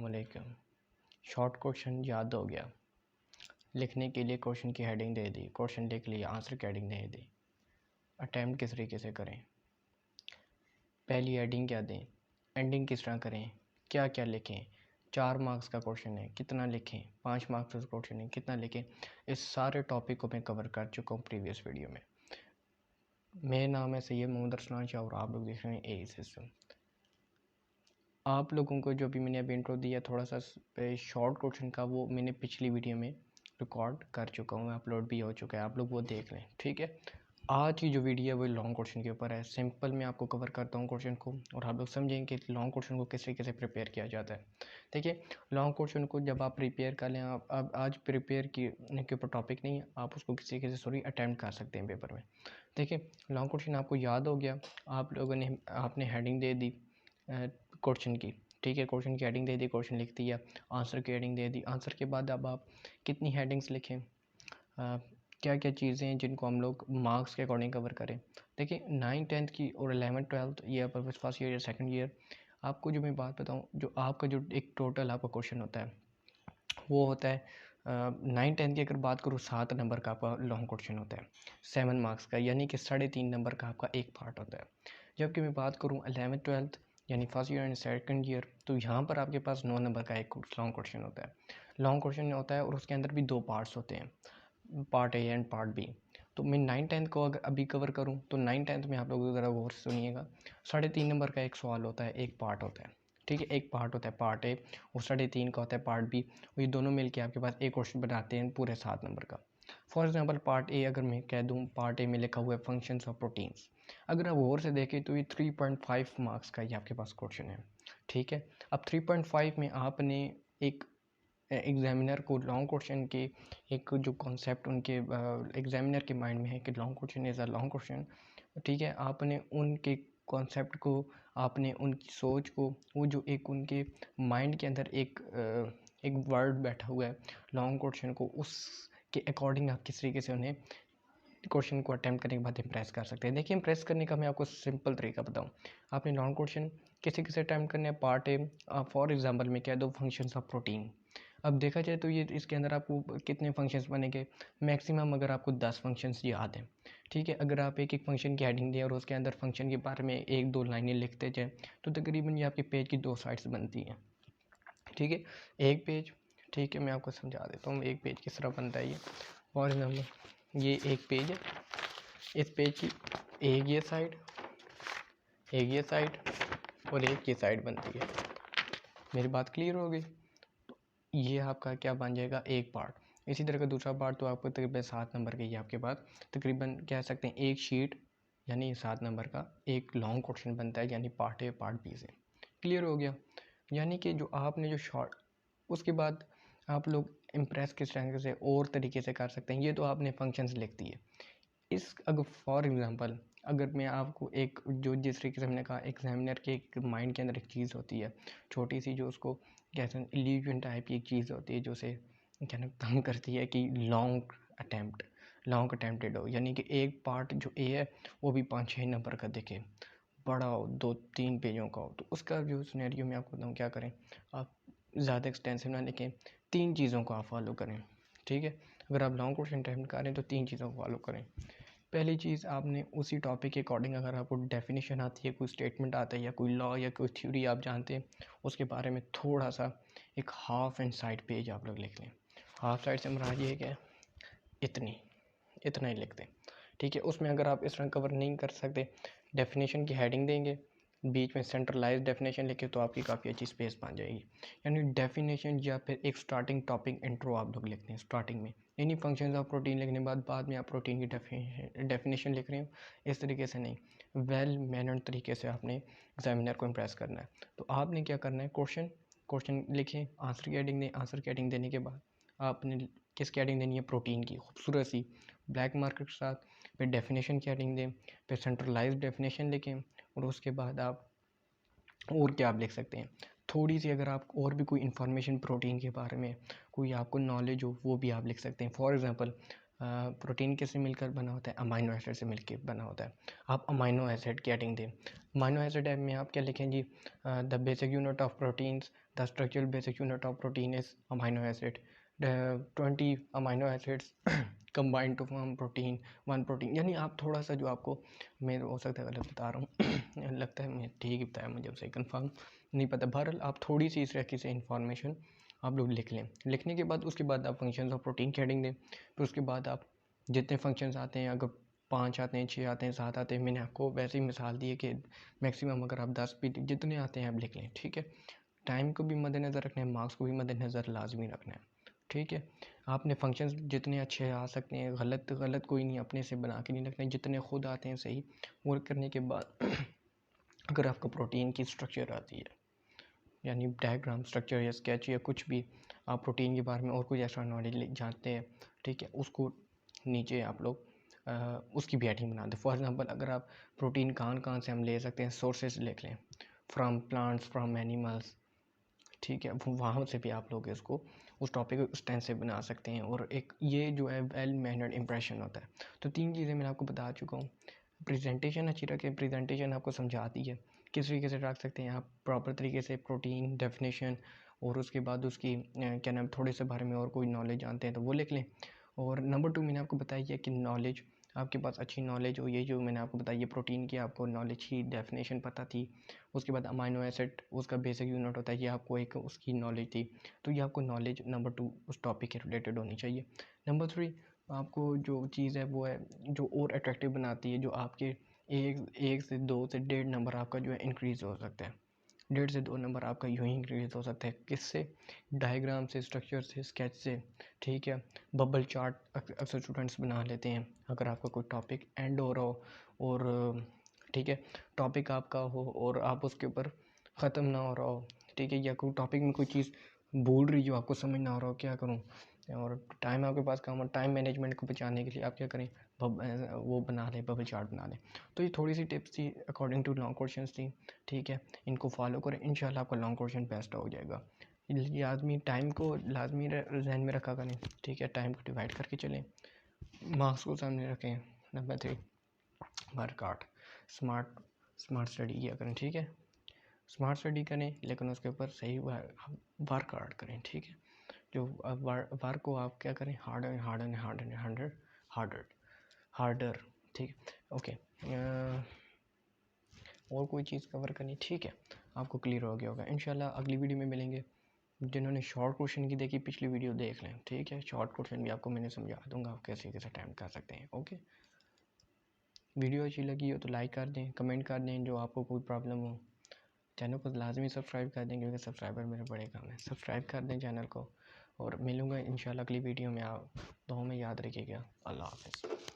अस्सलामुअलैकुम। Short question याद हो गया, लिखने के लिए क्वेश्चन की हेडिंग दे दी, क्वेश्चन लिख लिया, आंसर की हेडिंग दे दी। अटैम्प्ट किस तरीके से करें, पहली हेडिंग क्या दें, एंडिंग किस तरह करें, क्या क्या लिखें, 4 मार्क्स का क्वेश्चन है कितना लिखें, 5 मार्क्स का क्वेश्चन है कितना लिखें, इस सारे टॉपिक को मैं कवर कर चुका हूँ प्रीवियस वीडियो में। मेरा नाम है सैयद मोहम्मद अरसलान शाह और आप लोग देख रहे हैं ए सिस्टम। आप लोगों को जो भी मैंने अभी इंट्रो दिया थोड़ा सा शॉर्ट क्वेश्चन का, वो मैंने पिछली वीडियो में रिकॉर्ड कर चुका हूँ, अपलोड भी हो चुका है, आप लोग वो देख लें, ठीक है। आज की जो वीडियो है वो लॉन्ग क्वेश्चन के ऊपर है। सिंपल मैं आपको कवर करता हूँ क्वेश्चन को और आप लोग समझेंगे कि लॉन्ग क्वेश्चन को किस तरीके से प्रिपेयर किया जाता है। देखिए, लॉन्ग क्वेश्चन को जब आप प्रिपेयर कर लें, आप आज प्रिपेयर के ऊपर टॉपिक नहीं है, आप उसको किसी तरीके से अटैम्प्ट कर सकते हैं पेपर में। देखिए, लॉन्ग क्वेश्चन आपको याद हो गया, आप लोगों ने आपने हेडिंग दे दी क्वेश्चन की, ठीक है, क्वेश्चन की हेडिंग दे दी, क्वेश्चन लिख दिया, आंसर की हेडिंग दे दी। आंसर के बाद अब आप कितनी हेडिंग्स लिखें, क्या क्या चीज़ें हैं जिनको हम लोग मार्क्स के अकॉर्डिंग कवर करें। देखिए, 9th 10th की और 11th 12th ये फर्स्ट ईयर या सेकंड ईयर, आपको जो मैं बात बताऊँ, जो आपका जो एक टोटल आपका क्वेश्चन होता है वो होता है 9th 10th की अगर बात करूँ 7 नंबर का आपका लॉन्ग क्वेश्चन होता है, 7 मार्क्स का, यानी कि 3.5 नंबर का आपका एक पार्ट होता है। जबकि मैं बात करूँ 11th 12th यानी first year and second year, तो यहाँ पर आपके पास 9 नंबर का एक लॉन्ग क्वेश्चन होता है। लॉन्ग क्वेश्चन होता है और उसके अंदर भी 2 पार्ट्स होते हैं, part A and part B. तो मैं 9th 10th को अगर अभी कवर करूँ तो 9th 10th में आप लोग ज़रा गौर से सुनिएगा, 3.5 नंबर का एक सवाल होता है, एक पार्ट होता है, ठीक है, एक पार्ट होता है पार्ट ए, और 3.5 का होता है पार्ट बी। ये दोनों मिलके आपके पास एक क्वेश्चन बनाते हैं पूरे 7 नंबर का। फॉर एग्जांपल पार्ट ए अगर मैं कह दूं, पार्ट ए में लिखा हुआ है फंक्शंस ऑफ प्रोटीन्स, अगर आप गौर से देखें तो ये 3.5 मार्क्स का ये आपके पास क्वेश्चन है, ठीक है। अब 3.5 में आपने एक एग्जामिनर को लॉन्ग क्वेश्चन के एक जो कॉन्सेप्ट उनके एग्जामिनर के माइंड में है कि long question is a long question, ठीक है, आपने उनके कॉन्सेप्ट को, आपने उनकी सोच को, वो जो एक उनके माइंड के अंदर एक वर्ड बैठा हुआ है लॉन्ग क्वेश्चन को, उसके अकॉर्डिंग आप किस तरीके से उन्हें क्वेश्चन को अटैम्प्ट करने के बाद इम्प्रेस कर सकते हैं। देखिए, इम्प्रेस करने का मैं आपको सिंपल तरीका बताऊं, आपने लॉन्ग क्वेश्चन किसी किसी अटैम्प्ट करने हैं, पार्ट ए फॉर एग्जांपल में कह दो फंक्शंस ऑफ प्रोटीन। अब देखा जाए तो ये इसके अंदर आपको कितने फंक्शंस बनेंगे, मैक्सिमम अगर आपको 10 फंक्शंस याद हैं, ठीक है। अगर आप एक एक फंक्शन की हेडिंग दें और उसके अंदर फंक्शन के बारे में 1-2 लाइनें लिखते जाएँ तो तकरीबन ये आपके पेज की 2 साइड्स बनती हैं, ठीक है, एक पेज, ठीक है। मैं आपको समझा देता हूँ एक पेज किस तरह बनता है। ये फॉर एग्जाम्पल ये एक पेज है, इस पेज की एक ये साइड, एक ये साइड और एक ये साइड बनती है। मेरी बात क्लियर हो गई? ये आपका क्या बन जाएगा, एक पार्ट। इसी तरह का दूसरा पार्ट तो आपको तकरीबन 7 नंबर के ये आपके पास तकरीबन कह सकते हैं एक शीट, यानी 7 नंबर का एक लॉन्ग क्वेश्चन बनता है, यानी पार्ट ए पार्ट बी से। क्लियर हो गया? यानी कि जो आपने जो शॉर्ट, उसके बाद आप लोग इम्प्रेस किस तरह से और तरीके से कर सकते हैं। ये तो आपने फंक्शंस लिख दिए। इस अगर फॉर एग्ज़ाम्पल अगर मैं आपको एक जो जिस तरीके से हमने कहा एग्जामिनर के एक माइंड के अंदर एक चीज़ होती है छोटी सी, जो उसको कहते हैं इल्यूजन टाइप की एक चीज़ होती है, जो उसे कहना तंग करती है कि लॉन्ग अटैम्प्टेड हो, यानी कि एक पार्ट जो ए है वो भी 5-6 नंबर का दिखे, बड़ा हो, 2-3 पेजों का हो, तो उसका जो सिनेरियो मैं आपको बताऊँ क्या करें, आप ज़्यादा एक्सटेंसिव ना लिखें, 3 चीज़ों को आप फॉलो करें, ठीक है। अगर आप लॉन्ग क्वेश्चन अटैम्प्ट कर रहे हैं तो 3 चीज़ों को फॉलो करें। पहली चीज़, आपने उसी टॉपिक के अकॉर्डिंग अगर आपको डेफिनेशन आती है, कोई स्टेटमेंट आता है या कोई लॉ या कोई थ्योरी आप जानते हैं, उसके बारे में थोड़ा सा एक हाफ एंड साइड पेज आप लोग लिख लें। हाफ साइड से मुराद ये है कि इतना ही लिख दें, ठीक है। उसमें अगर आप इस तरह कवर नहीं कर सकते, डेफिनेशन की हेडिंग देंगे, बीच में सेंट्रलाइज डेफिनेशन लिखे तो आपकी काफ़ी अच्छी स्पेस बन जाएगी। यानी डेफिनेशन या फिर एक स्टार्टिंग टॉपिक इंट्रो आप लोग लिखते हैं स्टार्टिंग में, यानी फंक्शंस ऑफ प्रोटीन लिखने के बाद में आप प्रोटीन की डेफिनेशन लिख रहे हो, इस तरीके से नहीं, वेल मैनर्ड तरीके से आपने एग्जामिनर को इम्प्रेस करना है। तो आपने क्या करना है, क्वेश्चन लिखें, आंसर की हेडिंग दें, आंसर की हेडिंग देने के बाद आपने किसकी हेडिंग देनी है, प्रोटीन की, खूबसूरत सी ब्लैक मार्कर के साथ, फिर डेफिनेशन की हेडिंग दें, फिर सेंट्रलाइज्ड डेफिनेशन लिखें, और उसके बाद आप और क्या आप लिख सकते हैं, थोड़ी सी अगर आप और भी कोई इन्फॉर्मेशन प्रोटीन के बारे में कोई आपको नॉलेज हो वो भी आप लिख सकते हैं। फॉर एग्ज़ाम्पल प्रोटीन किससे मिलकर बना होता है? अमाइनो एसिड से मिलकर बना होता है। आप अमाइनो एसिड की हेडिंग दें। अमाइनो एसिड में आप क्या लिखें जी? The basic unit of proteins, the structural basic unit of protein is amino acid, 20 amino acids combined to form protein, 1 प्रोटीन। यानी आप थोड़ा सा जो आपको, मैं हो सकता है गलत बता रहा हूँ लगता है मैं ठीक ही बताया, मुझे सही कंफर्म नहीं पता। बहरहाल आप थोड़ी सी इस तरीके से इंफॉर्मेशन आप लोग लिख लें। लिखने के बाद उसके बाद आप फंक्शंस ऑफ प्रोटीन की हेडिंग दें। फिर उसके बाद आप जितने फंक्शंस आते हैं, अगर 5 आते हैं, 6 आते हैं, 7 आते हैं, मैंने आपको वैसे ही मिसाल दी है कि मैक्सिमम अगर आप 10 भी जितने आते हैं आप लिख लें, ठीक है। टाइम को भी मद्देनज़र रखना है, मार्क्स को भी मद्देनज़र लाजमी रखना है, ठीक है। आपने फंक्शंस जितने अच्छे आ सकते हैं, गलत कोई नहीं अपने से बना के नहीं रखना, जितने खुद आते हैं सही। और करने के बाद अगर आपको प्रोटीन की स्ट्रक्चर आती है, यानी डायग्राम, स्ट्रक्चर या स्केच या कुछ भी, आप प्रोटीन के बारे में और कुछ एक्स्ट्रा नॉलेज जानते हैं, ठीक है, उसको नीचे आप लोग उसकी भी हेडिंग बना दें। फॉर एग्जांपल अगर आप प्रोटीन कहाँ से हम ले सकते हैं, सोर्सेज लिख लें, फ्रॉम प्लांट्स, फ्रॉम एनिमल्स, ठीक है। वहाँ से भी आप लोग इसको, उस टॉपिक को उस टाइम से बना सकते हैं। और एक ये जो है वेल मैनर्ड इंप्रेशन होता है। तो 3 चीज़ें मैं आपको बता चुका हूँ। प्रेजेंटेशन अच्छी रखें, प्रेजेंटेशन आपको समझा दी है किस तरीके से रख सकते हैं आप प्रॉपर तरीके से प्रोटीन डेफिनेशन, और उसके बाद उसकी क्या नाम, थोड़े से बारे में और कोई नॉलेज जानते हैं तो वो लिख लें। और नंबर 2 मैंने आपको बताई है कि नॉलेज, आपके पास अच्छी नॉलेज हो। ये जो मैंने आपको बताई है प्रोटीन की, आपको नॉलेज की डेफिनेशन पता थी। उसके बाद अमाइनो एसिड उसका बेसिक यूनिट होता है, ये आपको एक उसकी नॉलेज थी। तो ये आपको नॉलेज नंबर 2 उस टॉपिक के रिलेटेड होनी चाहिए। नंबर 3 आपको जो चीज़ है वो है जो और अट्रैक्टिव बनाती है, जो आपके एक से 2 से 1.5 नंबर आपका जो है इंक्रीज़ हो सकता है। 1.5 से 2 नंबर आपका यूँ ही इंक्रीज़ हो सकता है। किससे? डायग्राम से, स्ट्रक्चर से, स्केच से, ठीक है। बबल चार्ट अक्सर स्टूडेंट्स बना लेते हैं अगर आपका कोई टॉपिक एंड हो रहा हो, और ठीक है, टॉपिक आपका हो और आप उसके ऊपर ख़त्म ना हो रहा हो, ठीक है, या कोई टॉपिक में कोई चीज़ भूल रही हो, आपको समझ ना आ रहा हो क्या करूँ, और टाइम आपके पास कम हो, टाइम मैनेजमेंट को बचाने के लिए आप क्या करें, वो बना लें, बबल चार्ट बना लें। तो ये थोड़ी सी टिप्स थी अकॉर्डिंग टू लॉन्ग क्वेश्चंस थी, ठीक है। इनको फॉलो करें, इंशाल्लाह आपका लॉन्ग क्वेश्चन बेस्ट हो जाएगा। लाजमी टाइम को लाजमी जहन में रखा करें, ठीक है। टाइम को डिवाइड करके चलें, मार्क्स को सामने रखें। Number 3 workout, smart smart study किया करें, ठीक है। स्मार्ट स्टडी करें लेकिन उसके ऊपर सही वर्कआउट करें, ठीक है। जो वर्क को आप क्या करें, harder harder harder harder harder harder, ठीक, ओके। और कोई चीज़ कवर करनी, ठीक है, आपको क्लियर हो गया होगा। इंशाल्लाह अगली वीडियो में मिलेंगे। जिन्होंने शॉर्ट क्वेश्चन की देखी पिछली वीडियो देख लें, ठीक है। शॉर्ट क्वेश्चन भी आपको मैंने समझा दूंगा आप कैसे कैसे अटैम्प्ट कर सकते हैं, ओके। वीडियो अच्छी लगी हो तो लाइक कर दें, कमेंट कर दें, जो आपको कोई प्रॉब्लम हो। चैनल को लाजमी सब्सक्राइब कर दें क्योंकि सब्सक्राइबर मेरे बड़े काम है। सब्सक्राइब कर दें चैनल को, और मिलूँगा इंशाल्लाह अगली वीडियो में। आप दुआ में याद रखिएगा। अल्लाह हाफ़िज़।